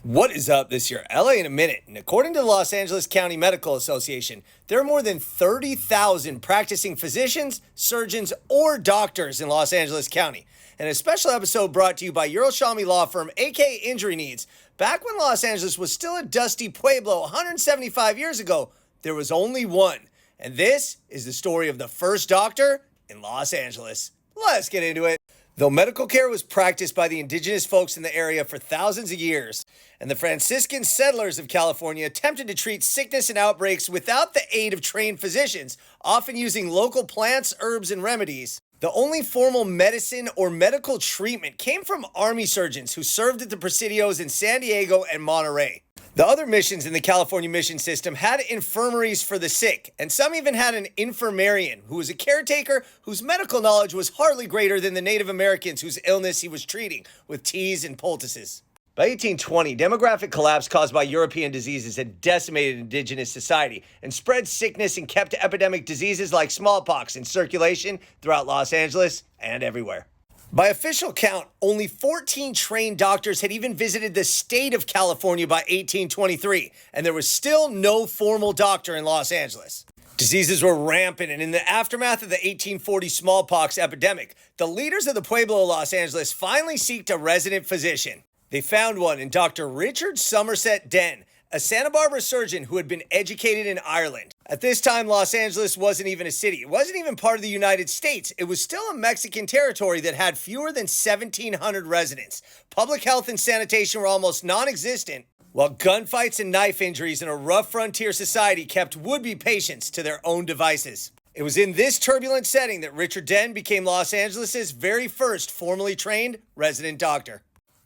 What is up this year? LA in a minute. And according to the Los Angeles County Medical Association, there are more than 30,000 practicing physicians, surgeons, or doctors in Los Angeles County. And a special episode brought to you by Yerushalmi Law Firm, aka Injury Needs. Back when Los Angeles was still a dusty pueblo 175 years ago, there was only one. And this is the story of the first doctor in Los Angeles. Let's get into it. Though medical care was practiced by the indigenous folks in the area for thousands of years, and the Franciscan settlers of California attempted to treat sickness and outbreaks without the aid of trained physicians, often using local plants, herbs, and remedies, the only formal medicine or medical treatment came from army surgeons who served at the Presidios in San Diego and Monterey. The other missions in the California mission system had infirmaries for the sick, and some even had an infirmarian, who was a caretaker whose medical knowledge was hardly greater than the Native Americans whose illness he was treating with teas and poultices. By 1820, demographic collapse caused by European diseases had decimated indigenous society and spread sickness and kept epidemic diseases like smallpox in circulation throughout Los Angeles and everywhere. By official count, only 14 trained doctors had even visited the state of California by 1823, and there was still no formal doctor in Los Angeles. Diseases were rampant, and in the aftermath of the 1840 smallpox epidemic, the leaders of the pueblo of Los Angeles finally sought a resident physician. They found one in Dr. Richard Somerset Den, a Santa Barbara surgeon who had been educated in Ireland. At this time, Los Angeles wasn't even a city. It wasn't even part of the United States. It was still a Mexican territory that had fewer than 1,700 residents. Public health and sanitation were almost non-existent, while gunfights and knife injuries in a rough frontier society kept would-be patients to their own devices. It was in this turbulent setting that Richard Den became Los Angeles' very first formally trained resident doctor.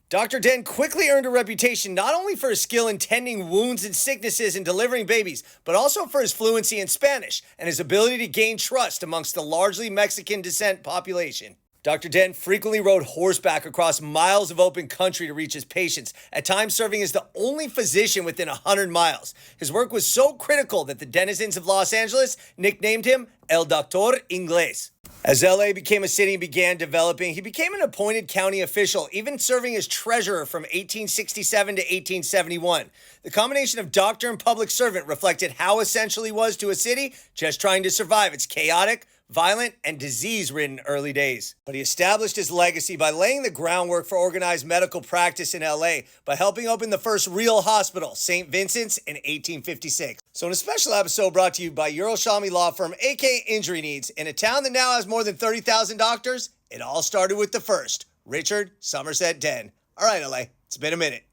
Dr. Den quickly earned a reputation not only for his skill in tending wounds and sicknesses and delivering babies, but also for his fluency in Spanish and his ability to gain trust amongst the largely Mexican descent population. Dr. Den frequently rode horseback across miles of open country to reach his patients, at times serving as the only physician within 100 miles. His work was so critical that the denizens of Los Angeles nicknamed him El Doctor Inglés. As LA became a city and began developing, he became an appointed county official, even serving as treasurer from 1867 to 1871. The combination of doctor and public servant reflected how essential he was to a city just trying to survive its chaotic, violent, and disease-ridden early days. But he established his legacy by laying the groundwork for organized medical practice in LA by helping open the first real hospital, St. Vincent's, in 1856. So in a special episode brought to you by Yerushalmi Law Firm, aka Injury Needs, in a town that now has more than 30,000 doctors, it all started with the first, Richard Somerset Den. All right, LA, it's been a minute.